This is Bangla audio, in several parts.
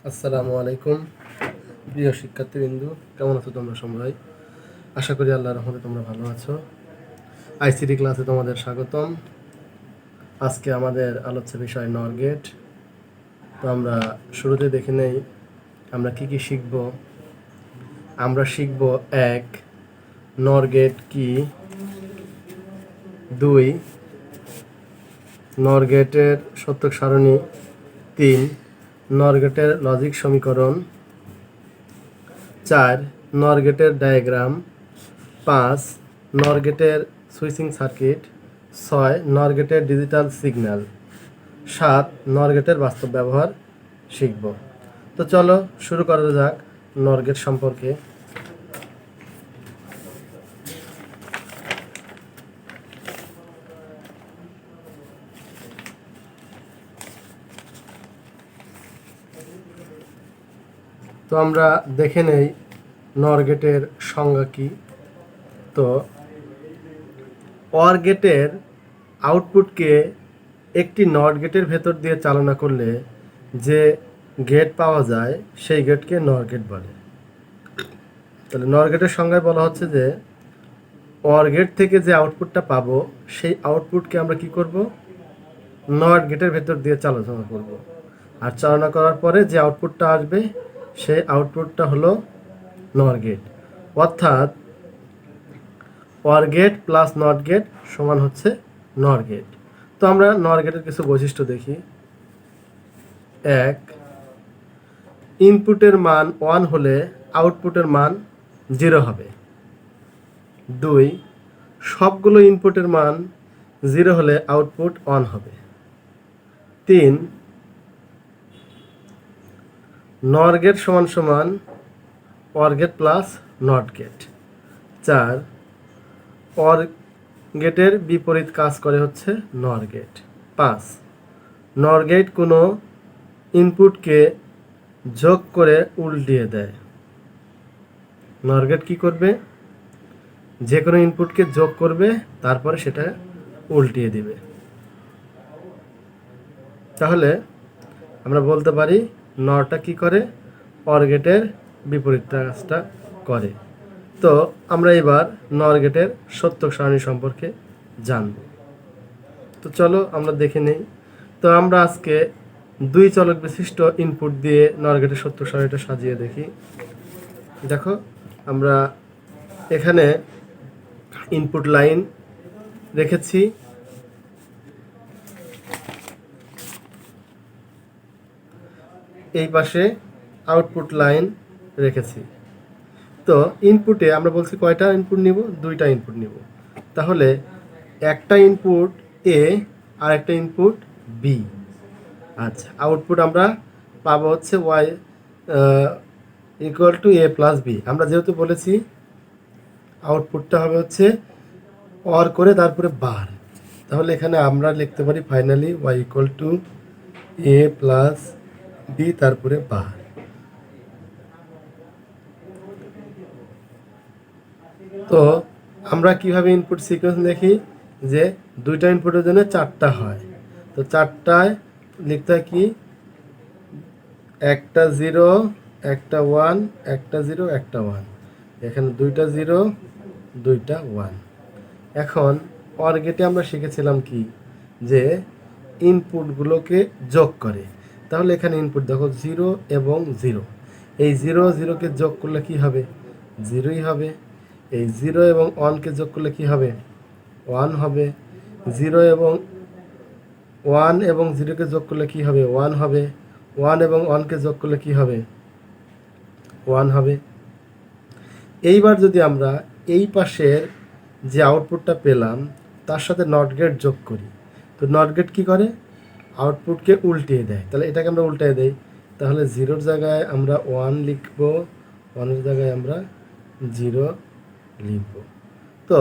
আসসালামু আলাইকুম প্রিয় শিক্ষার্থীবৃন্দু, কেমন আছো তোমরা সবাই? আশা করি আল্লাহর রহমতে তোমরা ভালো আছো। আইসিটি ক্লাসে তোমাদের স্বাগতম। আজকে আমাদের আলোচ্য বিষয় নর গেট। তো আমরা শুরুতে দেখে নেই আমরা কি কি শিখব। আমরা শিখব 1. নর গেট কি, 2. নর গেটের সত্যক সারণী, 3. নর গেটের লজিক সমীকরণ, 4. নর গেটের ডায়াগ্রাম, 5. নর গেটের সুইচিং সার্কিট, 6. নর গেটের ডিজিটাল সিগন্যাল, 7. নর গেটের বাস্তব ব্যবহার শিখব। তো চলো শুরু করা যাক নর গেট সম্পর্কে। তো আমরা দেখে নেই নর গেটের সংজ্ঞা কি। তো অর গেটের আউটপুটকে একটি নট গেটের ভেতর দিয়ে চালনা করলে যে গেট পাওয়া যায় সেই গেটকে নর গেট বলে। তাহলে নর গেটের সংজ্ঞায় বলা হচ্ছে যে অর গেট থেকে যে আউটপুটটা পাবো সেই আউটপুটকে আমরা কি করব, নট গেটের ভেতর দিয়ে চালনা করব। আর চালনা করার পরে যে আউটপুটটা আসবে সেই আউটপুটটা হলো নর গেট। অর্থাৎ OR gate plus NOT gate সমান হচ্ছে নর গেট। তো আমরা নর গেটের কিছু বৈশিষ্ট্য দেখি। 1. ইনপুটের মান 1 হলে আউটপুটের মান 0 হবে। 2. সবগুলো ইনপুটের মান 0 হলে আউটপুট 1 হবে। 3. নর গেট সমান সমান OR gate plus NOT gate. 4. OR গেটের বিপরীত কাজ করে হচ্ছে নর গেট। 5. নর গেট কোনো ইনপুটকে যোগ করে উল্টিয়ে দেয়। নর গেট কি করবে, যে কোনো ইনপুটকে যোগ করবে তারপরে সেটা উল্টিয়ে দিবে। তাহলে আমরা বলতে পারি নরটা কি করে, অর গেটের বিপরীত কাজটা করে। তো আমরা এবার নর গেটের সত্যক সারণী সম্পর্কে জানব। তো চলো আমরা দেখে নেই। তো আমরা আজকে 2 চলক বিশিষ্ট ইনপুট দিয়ে নর গেটের সত্যক সারণীটা সাজিয়ে দেখি। দেখো আমরা এখানে ইনপুট লাইন রেখেছি, এই পাশে আউটপুট লাইন রেখেছি। তো ইনপুটে আমরা বলছি কয়টা ইনপুট নিব, 2টা ইনপুট নিব। তাহলে একটা ইনপুট এ আর একটা ইনপুট বি। আচ্ছা, আউটপুট আমরা পাবো হচ্ছে Y equal to A plus B. আমরা যেহেতু বলেছি আউটপুটটা হবে হচ্ছে অর করে তারপরে বার, তাহলে এখানে আমরা লিখতে পারি finally Y equal to A plus B তারপরে বার। তো আমরা কিভাবে ইনপুট সিকোয়েন্স দেখি যে 2টা ইনপুটের জন্য 4টা হয়। তো 4টায় লিখতে হয় কি, একটা 0 একটা 1 একটা 0 একটা 1, এখানে 2টা 0 2টা 1। এখন অর গেটে আমরা শিখেছিলাম কি, যে ইনপুটগুলোকে যোগ করে। তাহলে এখানে ইনপুট দেখো 0 এবং 0, এই 0 0কে যোগ করলে কি হবে, 0ই হবে। এই 0 এবং 1কে যোগ করলে কি হবে, 1 হবে। 0 এবং 1 এবং 0কে যোগ করলে কি হবে, 1 হবে। 1 এবং 1কে যোগ করলে কি হবে, 1 হবে। এইবার যদি আমরা এই পাশের যে আউটপুটটা পেলাম তার সাথে নট গেট যোগ করি, তো নট গেট কী করে, আউটপুটকে উল্টিয়ে দেয়। তাহলে এটাকে আমরা উল্টিয়ে দেই, তাহলে 0-র জায়গায় আমরা 1 লিখব, 1-এর জায়গায় আমরা 0 লিখব। তো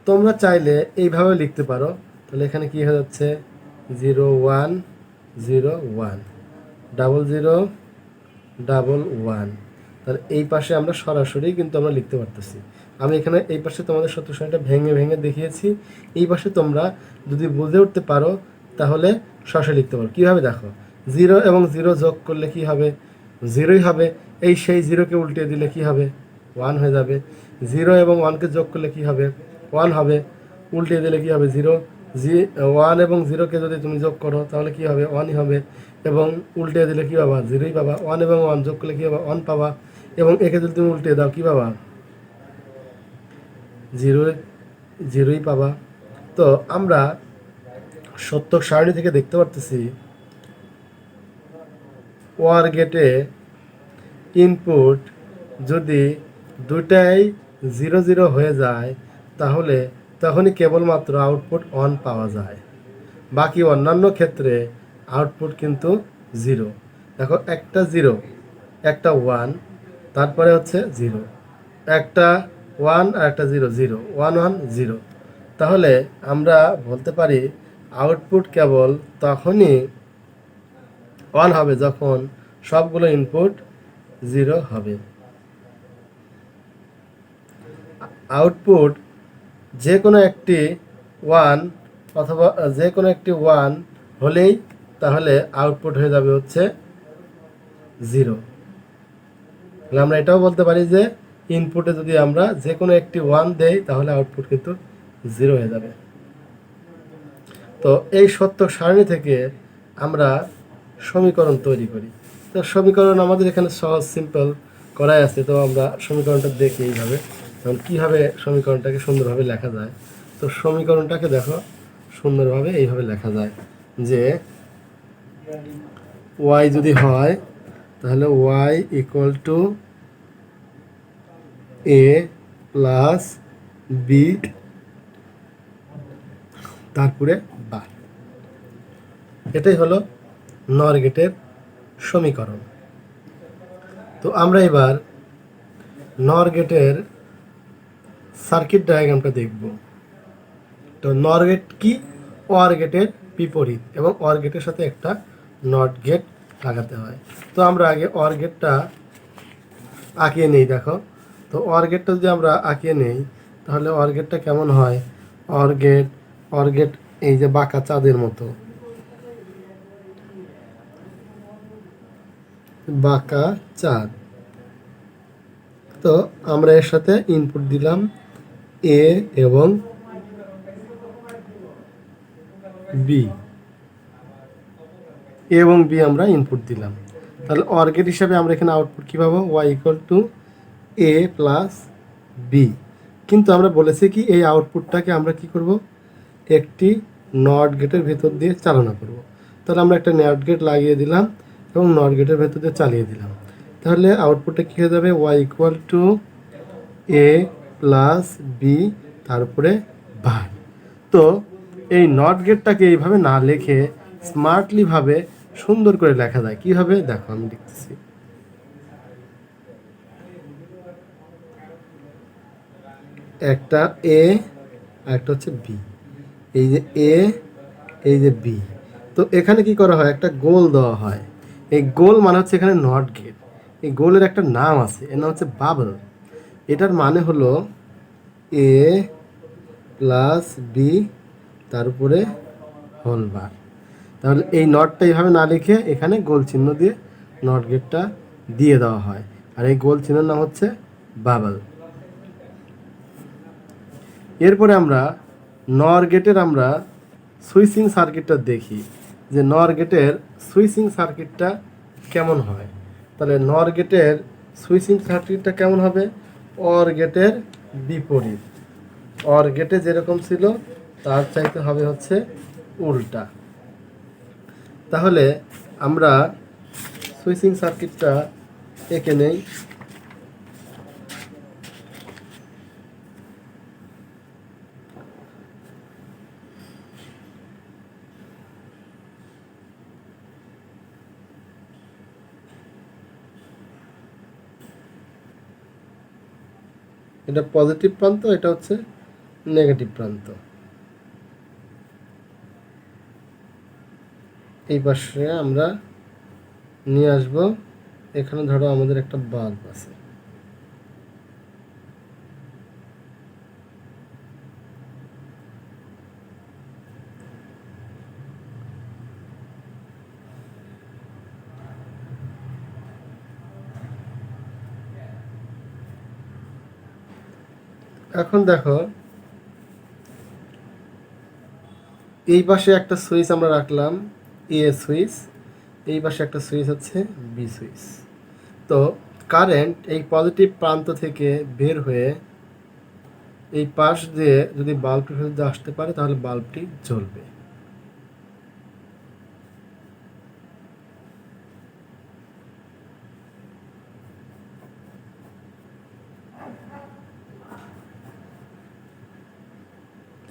তোমরা চাইলে এইভাবে লিখতে পারো। তাহলে এখানে কি হয়ে যাচ্ছে, 0 1 0 1 0 0 1 1। তাহলে এই পাশে আমরা সরাসরি কিন্তু আমরা লিখতে পারতেছি। আমি এখানে এই পাশে তোমাদের সত্যক সারণীটা ভেঙে ভেঙে দেখিয়েছি। এই পাশে তোমরা যদি বুঝে উঠতে পারো তাহলে সরাসরি লিখতে পারো। কীভাবে দেখো, 0 এবং 0 যোগ করলে কি হবে, জিরোই হবে। এই সেই জিরোকে উল্টে দিলে কি হবে? ওয়ান হয়ে যাবে। জিরো এবং ওয়ানকে যোগ করলে কি হবে? ওয়ান হবে। উল্টে দিলে কি হবে? জিরো। ওয়ান এবং জিরোকে যদি তুমি যোগ করো তাহলে কি হবে? ওয়ানই হবে। এবং উল্টে দিলে কি পাবা? জিরোই পাবা। ওয়ান এবং ওয়ান যোগ করলে কি পাবা? ওয়ান পাবা। এবং একে যদি তুমি উল্টে দাও কি পাবা? জিরো, জিরোই পাবা। তো আমরা সত্যক সারণী থেকে দেখতে পারতেছি ওয়ার গেটে ইনপুট যদি দুটাই জিরো জিরো হয়ে যায় তাহলে তখনই কেবলমাত্র আউটপুট অন পাওয়া যায়। বাকি অন্যান্য ক্ষেত্রে আউটপুট কিন্তু জিরো। দেখো, একটা জিরো, একটা ওয়ান, তারপরে হচ্ছে জিরো, একটা ওয়ান আর একটা zero, zero one one zero. তাহলে আমরা বলতে পারি আউটপুট কেবল তখনই অন হবে যখন সবগুলো ইনপুট জিরো হবে। আউটপুট যে কোনো একটি ওয়ান অথবা যে কোনো একটি ওয়ান হলেই তাহলে আউটপুট হয়ে যাবে হচ্ছে জিরো। তাহলে আমরা এটাও বলতে পারি যে ইনপুটে যদি আমরা যে কোনো একটি ওয়ান দেই তাহলে আউটপুট কিন্তু জিরো হয়ে যাবে। তো এই সত্য সারণী থেকে আমরা সমীকরণ তৈরি করি। তো সমীকরণ আমাদের এখানে সহজ সিম্পল করাই আছে। তো আমরা সমীকরণটা দেখি এইভাবে, যেমন কীভাবে সমীকরণটাকে সুন্দরভাবে লেখা যায়। তো সমীকরণটাকে দেখো সুন্দরভাবে এইভাবে লেখা যায় যে ওয়াই যদি হয় তাহলে Y equal to A plus B, তারপরে বা। এটাই হলো নর গেটের সমীকরণ। তো আমরা এবার নর গেটের সার্কিট ডায়াগ্রামটা দেখব। তো নর গেট কি? ওয়ার গেটের বিপরীত, এবং ওয়ার গেটের সাথে একটা নট গেট লাগাতে হয়। তো আমরা আগে ওয়ার গেটটা আঁকিয়ে নেই। দেখো, তো ওয়ার গেটটা যদি আমরা আঁকিয়ে নেই তাহলে ওয়ার গেটটা কেমন হয়? ওয়ার গেট এই যে বাঁকা চাঁদের মতো, বাঁকা চাঁদ। তো আমরা এর সাথে ইনপুট দিলাম এ এবং বি, এ এবং বি আমরা ইনপুট দিলাম। তাহলে অর গেট হিসাবে আমরা এখানে আউটপুট কী পাবো? Y equal to A plus B. কিন্তু আমরা বলেছি কি এই আউটপুটটাকে আমরা কি করব? একটি নট গেটের ভেতর দিয়ে চালনা করব। তাহলে আমরা একটা নট গেট লাগিয়ে দিলাম এবং নট গেটের ভেতর দিয়ে চালিয়ে দিলাম। তাহলে আউটপুটটা কী হয়ে যাবে? Y equal to A plus B, তারপরে বার। তো এই নট গেটটাকে এইভাবে না লিখে স্মার্টলিভাবে সুন্দর করে লেখা যায়। কীভাবে? দেখো, আমি লিখতেছি। একটা এ আর একটা হচ্ছে বি। এই যে এ, এই যে বি। তো এখানে কি করা হয়? একটা গোল দেওয়া হয়। এই গোল মানে হচ্ছে এখানে নট গেট। এই গোলের একটা নাম আছে, এর নাম হচ্ছে বাবল। এটার মানে হলো এ প্লাস বি, তার উপরে হোল বার। তাহলে এই নটটা এইভাবে না লিখে এখানে গোল চিহ্ন দিয়ে নট গেটটা দিয়ে দেওয়া হয়, আর এই গোল চিহ্নের নাম হচ্ছে বাবল। এরপরে আমরা নর গেটের আমরা সুইচিং সার্কিটটা দেখি যে নর গেটের সুইচিং সার্কিটটা কেমন হয়। তাহলে নর গেটের সুইচিং সার্কিটটা কেমন হবে? অর গেটের বিপরীত। অর গেটে যেরকম ছিল তার চাইতে হবে হচ্ছে উল্টা। তাহলে আমরা সুইচিং সার্কিটটা এঁকে নেই। এটা পজিটিভ প্রান্ত, এটা হচ্ছে নেগেটিভ প্রান্ত। এই পাশে আমরা নিয়ে আসব। এখানে ধরো আমাদের একটা বাল্ব আছে। এখন দেখো এই পাশে একটা সুইচ আমরা রাখলাম, এ সুইচ, এই পাশে একটা সুইচ হচ্ছে বি সুইচ। তো কারেন্ট এই পজিটিভ প্রান্ত থেকে বের হয়ে এই পাশ দিয়ে যদি বাল্বটির ভিতরে আসতে পারে তাহলে বাল্বটি জ্বলবে।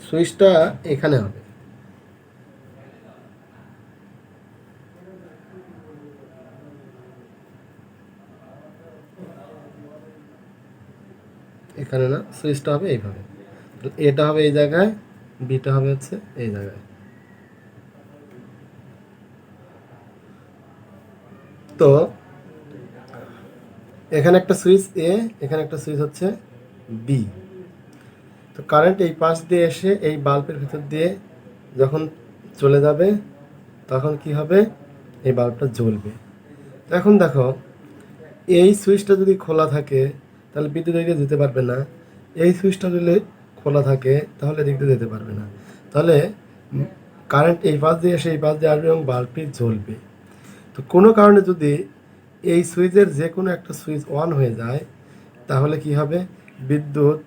সুইচটা এখানে হবে। এখানে না, সুইচটা হবে এইভাবে। এটা হবে এই জায়গায়, বিটা হবে হচ্ছে এই জায়গায়। তো এখানে একটা সুইচ এ, এখানে একটা সুইচ হচ্ছে বি। তো কারেন্ট এই পাশ দিয়ে এসে এই বাল্বের ভিতর দিয়ে যখন চলে যাবে তখন কি হবে, এই বাল্বটা জ্বলবে। এখন দেখো এই সুইচটা যদি খোলা থাকে তাহলে বিদ্যুৎ এদিকে যেতে পারবে না, এই সুইচটা যদি খোলা থাকে তাহলে এদিক দিয়ে যেতে পারবে না। তাহলে কারেন্ট এই পাশ দিয়ে এসে এই পাশ দিয়ে আসবে এবং বাল্বটি জ্বলবে। তো কোনো কারণে যদি এই সুইচের যে কোনো একটা সুইচ অন হয়ে যায় তাহলে কি হবে, বিদ্যুৎ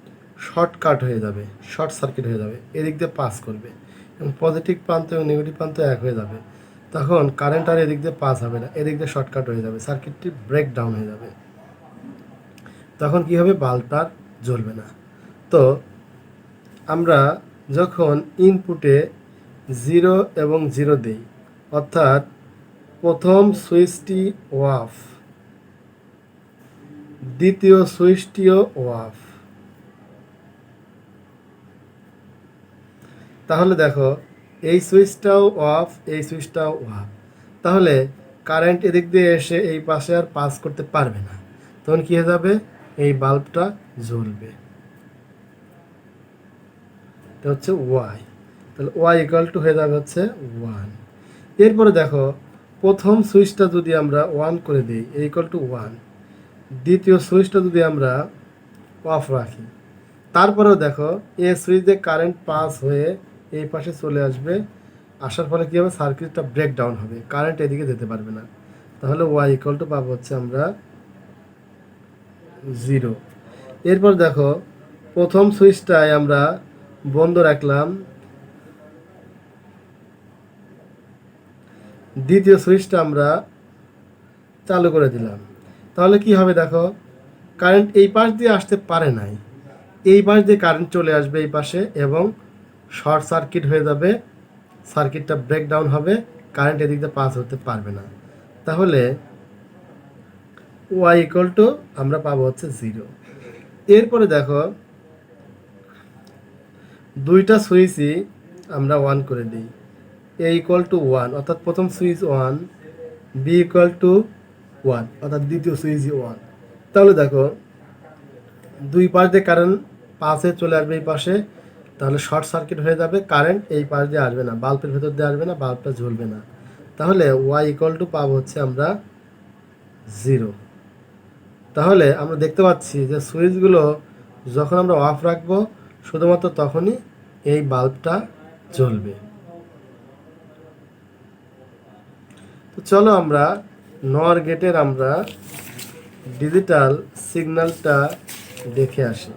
শর্টকাট হয়ে যাবে, শর্ট সার্কিট হয়ে যাবে, এদিক দিয়ে পাস করবে এবং পজিটিভ প্রান্ত এবং নেগেটিভ প্রান্ত এক হয়ে যাবে। তখন কারেন্ট আর এদিক দিয়ে পাস হবে না, এদিক দিয়ে শর্টকাট হয়ে যাবে, সার্কিটটি ব্রেক ডাউন হয়ে যাবে। তখন কি হবে, বাল্বটা জ্বলবে না। তো আমরা যখন ইনপুটে 0 এবং 0 দিই, অর্থাৎ প্রথম সুইচটি অফ, দ্বিতীয় সুইচটিও অফ, তাহলে দেখো এই সুইচটাও অফ, এই সুইচটাও অফ, তাহলে কারেন্ট এদিক দিয়ে এসে এই পাশে আর পাস করতে পারবে না। তখন কি হয়ে যাবে, এই বাল্বটা জ্বলবে। এটা হচ্ছে ওয়াই। তাহলে ওয়াই ইকুয়াল টু হয়ে যাবে হচ্ছে 1। এরপরে দেখো প্রথম সুইচটা যদি আমরা 1 করে দিই, এ ইকুয়াল টু 1, দ্বিতীয় সুইচটা যদি আমরা অফ রাখি, তারপরেও দেখো এই সুইচে কারেন্ট পাস হয়ে এই পাশে চলে আসবে, আসার ফলে কী হবে, সার্কিটটা ব্রেক ডাউন হবে, কারেন্ট এদিকে যেতে পারবে না। তাহলে ওয়াই ইকুয়াল টু পাবো হচ্ছে আমরা 0। এরপর দেখো প্রথম সুইচটায় আমরা বন্ধ রাখলাম, দ্বিতীয় সুইচটা আমরা চালু করে দিলাম, তাহলে কি হবে দেখো, কারেন্ট এই পাশ দিয়ে আসতে পারে নাই, এই পাশ দিয়ে কারেন্ট চলে আসবে এই পাশে এবং শর্ট সার্কিট হয়ে যাবে, সার্কিটটা ব্রেক ডাউন হবে, কারেন্ট এদিক দিয়ে পাস হতে পারবে না। তাহলে ওয়াই ইকুয়াল টু আমরা পাবো হচ্ছে 0। এরপরে দেখো দুইটা সুইচই আমরা 1 করে দিই, এ ইকুয়াল টু 1 অর্থাৎ প্রথম সুইচ 1, বি ইকুয়াল টু 1 অর্থাৎ দ্বিতীয় সুইচ 1। তাহলে দেখো দুই পাশ দিয়ে কারেন্ট পাশে চলে আসবে এই পাশে, তাহলে শর্ট সার্কিট হয়ে যাবে, কারেন্ট এই পাশ দিয়ে আসবে না, বাল্বের ভেতর দিয়ে আসবে না, বাল্বটা জ্বলবে না। তাহলে ওয়াই ইকুয়াল টু পাবো হচ্ছে আমরা 0। তাহলে আমরা দেখতে পাচ্ছি যে সুইচগুলো যখন আমরা অফ রাখবো শুধুমাত্র তখনই এই বাল্বটা জ্বলবে। তো চলো আমরা নর গেটের আমরা ডিজিটাল সিগন্যালটা দেখে আসি।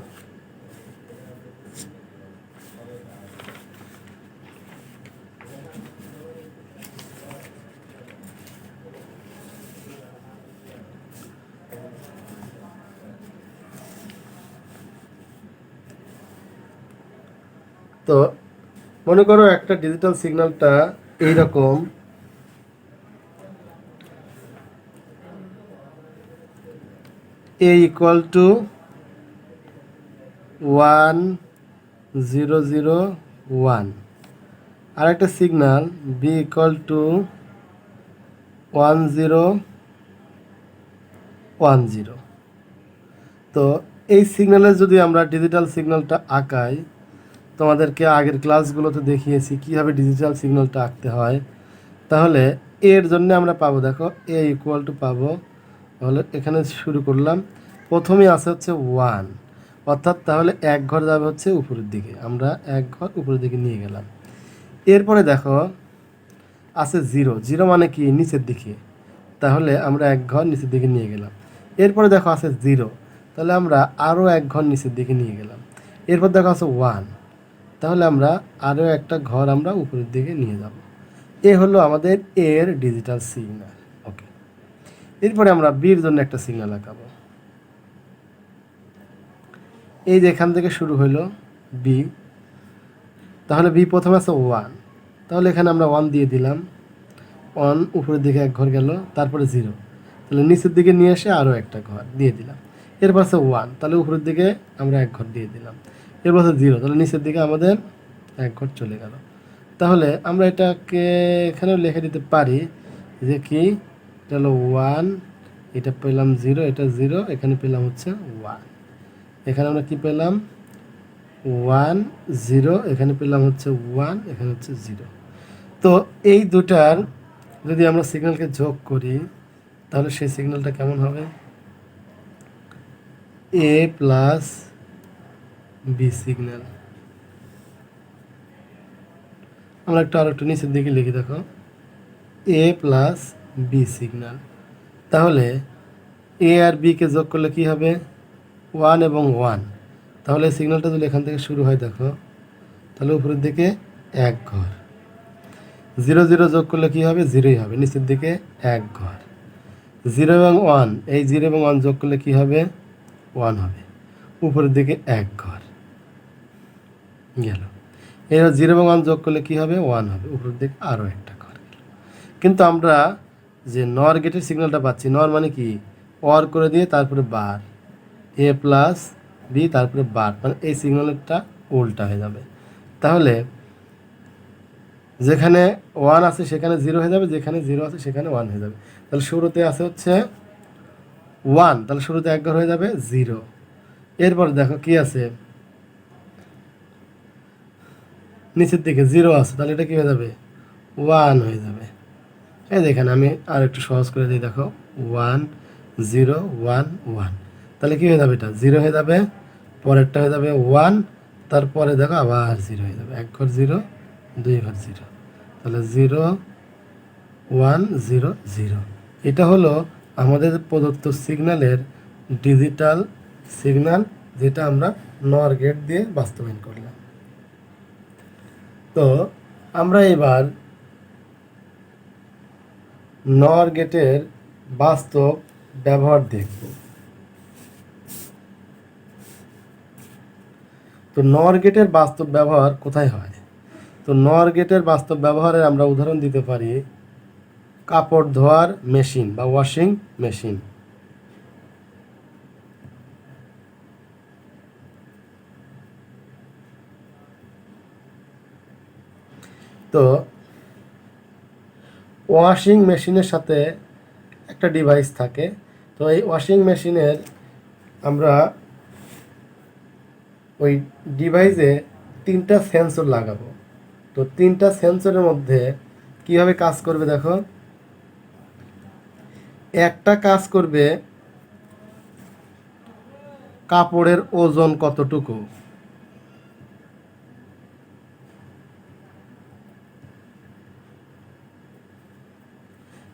তো মনে করো একটা ডিজিটাল সিগন্যালটা এইরকম, এ ইকুয়াল টু 1 0 0 1, আর একটা সিগন্যাল বি ইকুয়াল টু 1 0 1 0। তো এই সিগন্যালের যদি আমরা ডিজিটাল সিগন্যালটা আঁকাই, তোমাদেরকে আগের ক্লাসগুলোতে দেখিয়েছি কীভাবে ডিজিটাল সিগন্যালটা আঁকতে হয়। তাহলে এর জন্য আমরা পাবো, দেখো এ ইকুয়াল টু পাবো, তাহলে এখানে শুরু করলাম, প্রথমে আছে হচ্ছে 1, অর্থাৎ তাহলে এক ঘর যাবে হচ্ছে উপরের দিকে, আমরা এক ঘর উপরের দিকে নিয়ে গেলাম। এরপরে দেখো আছে জিরো, জিরো মানে কি নিচের দিকে, তাহলে আমরা এক ঘর নিচের দিকে নিয়ে গেলাম। এরপরে দেখো আছে জিরো, তাহলে আমরা আরও এক ঘর নিচের দিকে নিয়ে গেলাম। এরপর দেখো আছে ওয়ান, তাহলে আমরা আরও একটা ঘর আমরা উপরের দিকে নিয়ে যাব। এ হলো আমাদের এর ডিজিটাল সিগন্যাল। ওকে, এরপরে আমরা বির জন্য একটা সিগন্যাল আঁকাবো। এই যে এখান থেকে শুরু হলো বি, তাহলে বি প্রথমে আছে ওয়ান, তাহলে এখানে আমরা ওয়ান দিয়ে দিলাম। ওয়ান উপরের দিকে এক ঘর গেল, তারপরে জিরো, তাহলে নিচের দিকে নিয়ে এসে আরও একটা ঘর দিয়ে দিলাম। এরপর আছে ওয়ান, তাহলে উপরের দিকে আমরা এক ঘর দিয়ে দিলাম। এরপর আছে জিরো, তাহলে নিচের দিকে আমাদের এক ঘর চলে গেল। তাহলে আমরা এটাকে এখানেও লিখে দিতে পারি যে কি, এটা হলো ওয়ান, এটা পেলাম জিরো, এটা জিরো, এখানে পেলাম হচ্ছে ওয়ান। এখানে আমরা কি পেলাম, ওয়ান জিরো, এখানে পেলাম হচ্ছে ওয়ান, এখানে হচ্ছে জিরো। তো এই দুটার যদি আমরা সিগন্যালকে যোগ করি তাহলে সেই সিগন্যালটা কেমন হবে, এ প্লাস বি সিগন্যাল। আমরা আর একটু নিচের দিকে লিখি, দেখো এ প্লাস বি সিগন্যাল। তাহলে এ আর বিকে যোগ করলে কি হবে, ওয়ান এবং ওয়ান। তাহলে সিগন্যালটা যদি এখান থেকে শুরু হয় দেখো, তাহলে উপরের দিকে এক ঘর। জিরো জিরো যোগ করলে কি হবে, জিরোই হবে, নিচের দিকে এক ঘর। জিরো এবং ওয়ান, এই জিরো এবং ওয়ান যোগ করলে কি হবে, ওয়ান হবে, উপরের দিকে এক ঘর গেল। এবার জিরো এবং ওয়ান যোগ করলে কি হবে, ওয়ান হবে, উপরের দিকে আরও একটা ঘর গেল। কিন্তু আমরা যে নর গেটের সিগন্যালটা পাচ্ছি, নর মানে কি, অর করে দিয়ে তারপরে বার, এ প্লাস বি তারপরে বার, মানে এই সিগন্যালটা উল্টা হয়ে যাবে। তাহলে যেখানে ওয়ান আছে সেখানে জিরো হয়ে যাবে, যেখানে জিরো আছে সেখানে ওয়ান হয়ে যাবে। তাহলে শুরুতে আছে হচ্ছে ওয়ান, তাহলে শুরুতে এক ঘর হয়ে যাবে জিরো। এরপর দেখো কি আছে, নিচের দিকে জিরো আছে, তাহলে এটা কি হয়ে যাবে, ওয়ান হয়ে যাবে। এই দেখেন আমি আর একটু সহজ করে দিই, দেখো ওয়ান জিরো ওয়ান ওয়ান, তাহলে কি হয়ে যাবে, এটা জিরো হয়ে যাবে, পরেরটা হয়ে যাবে ওয়ান, তারপরে দেখো আবার জিরো হয়ে যাবে, এক ঘর জিরো, দুই ঘর জিরো, তাহলে জিরো ওয়ান জিরো জিরো। এটা হলো আমাদের প্রদত্ত সিগন্যালের ডিজিটাল সিগন্যাল, যেটা আমরা নর গেট দিয়ে বাস্তবায়ন করলাম। তো আমরা এবার নর গেটের বাস্তব ব্যবহার দেখব। তো নর গেটের বাস্তব ব্যবহার কোথায় হয়, তো নর গেটের বাস্তব ব্যবহারের আমরা উদাহরণ দিতে পারি কাপড় ধোয়ার মেশিন বা ওয়াশিং মেশিন। তো ওয়াশিং মেশিনের সাথে একটা ডিভাইস থাকে, তো এই ওয়াশিং মেশিনের আমরা ওই ডিভাইসে তিনটা সেন্সর লাগাবো। তো তিনটা সেন্সরের মধ্যে কীভাবে কাজ করবে দেখো, একটা কাজ করবে কাপড়ের ওজন কতটুকু,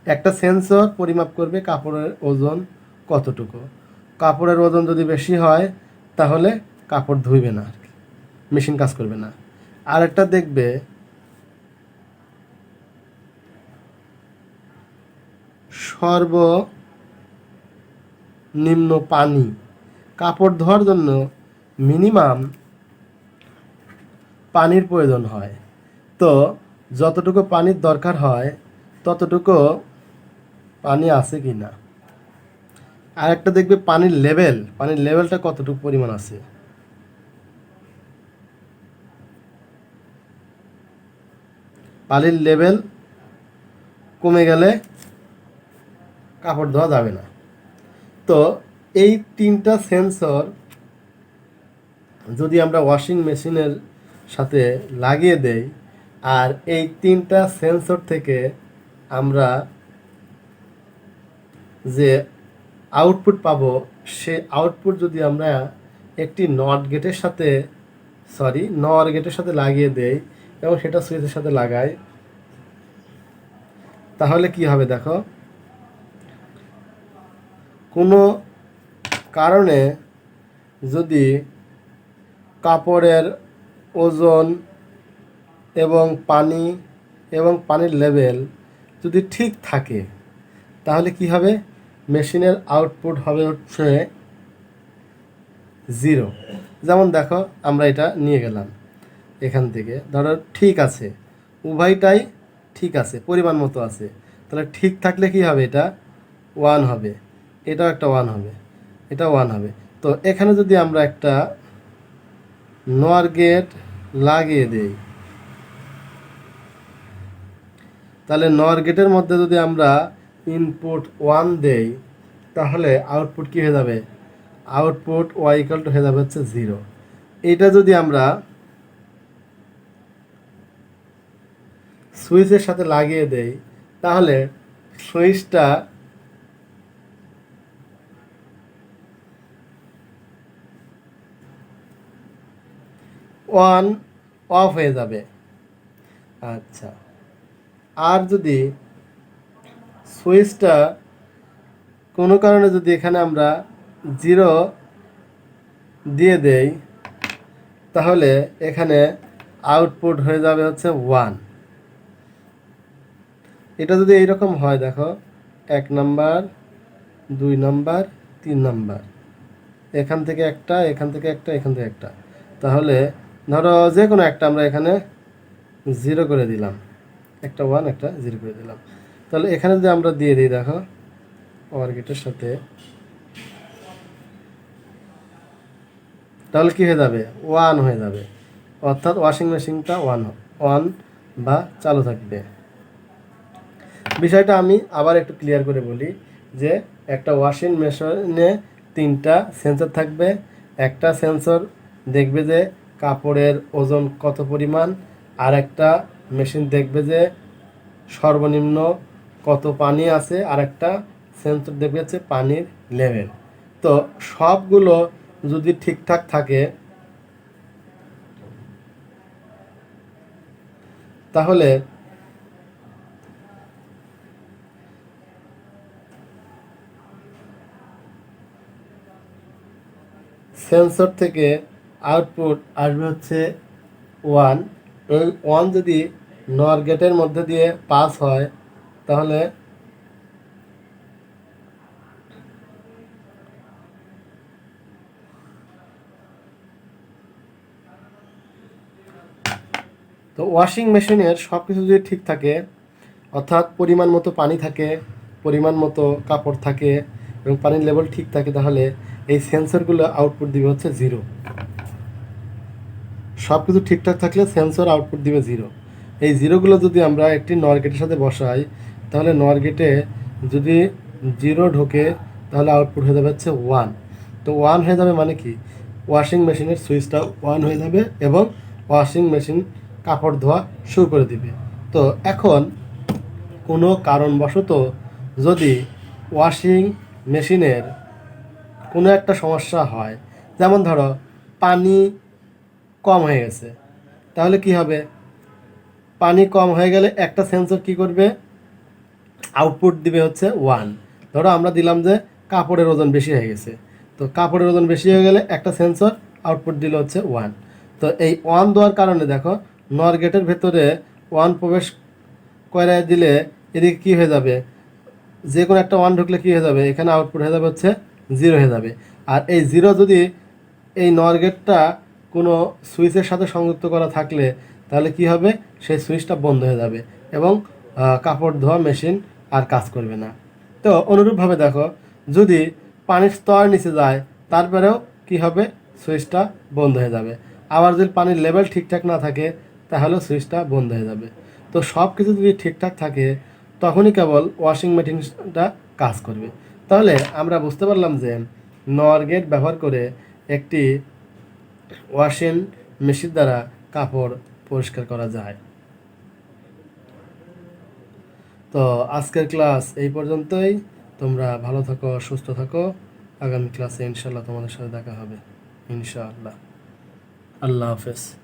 একটা সেন্সর পরিমাপ করবে কাপড়ের ওজন কতটুকু। কাপড়ের ওজন যদি বেশি হয় তাহলে কাপড় ধুইবে না, আর কি মেশিন কাজ করবে না। আর একটা দেখবে সর্বনিম্ন পানি, কাপড় ধোয়ার জন্য মিনিমাম পানির প্রয়োজন হয়, তো যতটুকু পানির দরকার হয় ততটুকু পানি আছে কি না। আর একটা দেখবে পানির লেভেলটা কতটুকু পরিমাণ আছে। পানির লেভেল কমে গেলে কাপড় ধোয়া যাবে না। তো এই তিনটা সেন্সর যদি আমরা ওয়াশিং মেশিনের সাথে লাগিয়ে দেই, আর এই তিনটা সেন্সর থেকে আমরা যে আউটপুট পাবো, সে আউটপুট যদি আমরা একটি নট গেটের সাথে নর গেটের সাথে লাগিয়ে দেই এবং সেটা সুইচের সাথে লাগাই, তাহলে কি হবে দেখো, কোনো কারণে যদি কাপড়ের ওজন এবং পানির লেভেল যদি ঠিক থাকে, তাহলে কি হবে, মেশিনের আউটপুট হবে হচ্ছে 0। যেমন দেখো আমরা এটা নিয়ে গেলাম এখান থেকে, ধরো ঠিক আছে, উভয়টাই ঠিক আছে, পরিমাণ মতো আছে, তাহলে ঠিক থাকলে কি হবে, এটা 1 হবে, এটাও একটা 1 হবে, এটা 1 হবে। তো এখানে যদি আমরা একটা নর গেট লাগিয়ে দেই, তাহলে নর গেটের মধ্যে যদি আমরা ইনপুট 1 দেই, তাহলে আউটপুট কি হয়ে যাবে, আউটপুট y = হয়ে যাবে হচ্ছে 0। এটা যদি আমরা সুইচের সাথে লাগিয়ে দেই, তাহলে সুইচটা অন অফ হয়ে যাবে। আচ্ছা, আর যদি সুইচটা কোনো কারণে যদি এখানে আমরা 0 দিয়ে দেই, তাহলে এখানে আউটপুট হয়ে যাবে হচ্ছে 1। এটা যদি এইরকম হয়, দেখো 1 নাম্বার, 2 নাম্বার, 3 নাম্বার, এখান থেকে একটা, এখান থেকে একটা, এখান থেকে একটা, তাহলে ধরো যে কোনো একটা আমরা এখানে 0 করে দিলাম, একটা 1 একটা 0 করে দিলাম, তাহলে এখানে যদি আমরা দিয়ে দিই, দেখো OR গেটের সাথে, তাহলে কি হয়ে যাবে, 1 হয়ে যাবে, অর্থাৎ ওয়াশিং মেশিনটা অন বা চালু থাকবে। বিষয়টা আমি আবার একটু ক্লিয়ার করে বলি যে একটা ওয়াশিং মেশিনে 3টা সেন্সর থাকবে। একটা সেন্সর দেখবে যে কাপড়ের ওজন কত পরিমাণ, আর একটা মেশিন দেখবে যে সর্বনিম্ন কত পানি আছে, আর একটা সেন্সর দেখবে হচ্ছে পানির লেভেল। তো সবগুলো যদি ঠিকঠাক থাকে, তাহলে সেন্সর থেকে আউটপুট আসবে হচ্ছে 1। এই 1 যদি নর গেটের মধ্যে দিয়ে পাস হয়, তাহলে তো ওয়াশিং মেশিনের সব কিছু যদি ঠিক থাকে, অর্থাৎ পরিমাণ মতো পানি থাকে, পরিমাণ মতো কাপড় থাকে এবং পানির লেভেল ঠিক থাকে, তাহলে এই সেন্সরগুলো আউটপুট দিবে হচ্ছে 0। সব কিছু ঠিকঠাক থাকলে সেন্সর আউটপুট দিবে 0। এই 0গুলো যদি আমরা একটি নর গেটের সাথে বসাই, তাহলে নর গেটে যদি 0 ঢোকে, তাহলে আউটপুট হয়ে যাবে হচ্ছে 1। তো 1 হয়ে যাবে মানে কি, ওয়াশিং মেশিনের সুইচটা 1 হয়ে যাবে এবং ওয়াশিং মেশিন কাপড় ধোয়া শুরু করে দিবে। তো এখন কোনো কারণবশত যদি ওয়াশিং মেশিনের কোনো একটা সমস্যা হয়, যেমন ধরো পানি কম হয়ে গেছে, তাহলে কি হবে, পানি কম হয়ে গেলে একটা সেন্সর কি করবে, আউটপুট দিবে হচ্ছে 1। ধরো আমরা দিলাম যে কাপড়ের ওজন বেশি হয়ে গেছে, তো কাপড়ের ওজন বেশি হয়ে গেলে একটা সেন্সর আউটপুট দিল হচ্ছে 1। তো এই 1 দেওয়ার কারণে দেখো নর গেটের ভেতরে 1 প্রবেশ করে দিলে এদিকে কি হয়ে যাবে, যে কোনো একটা 1 ঢুকলে কি হয়ে যাবে, এখানে আউটপুট হয়ে যাবে হচ্ছে 0 হয়ে যাবে। আর এই 0 যদি এই নর গেটটা কোনো সুইচের সাথে সংযুক্ত করা থাকলে, তাহলে কি হবে, সেই সুইচটা বন্ধ হয়ে যাবে এবং কাপড় ধোয়া মেশিন আর কাজ করবে না। তো অনুরূপভাবে দেখো, যদি পানির স্তর নিচে যায়, তারপরেও কি হবে, সুইচটা বন্ধ হয়ে যাবে। আবার যদি পানির লেভেল ঠিকঠাক না থাকে, তাহলে সুইচটা বন্ধ হয়ে যাবে। তো সব কিছু যদি ঠিকঠাক থাকে, তখনই কেবল ওয়াশিং মেশিনটা কাজ করবে। তাহলে আমরা বুঝতে পারলাম যে নর গেট ব্যবহার করে একটি ওয়াশিং মেশিন দ্বারা কাপড় পরিষ্কার করা যায়। তো আজকের ক্লাস এই পর্যন্তই। তোমরা ভালো থাকো, সুস্থ থাকো। আগামী ক্লাসে ইনশাল্লাহ তোমাদের সাথে দেখা হবে। ইনশাআল্লাহ। আল্লাহ হাফেজ।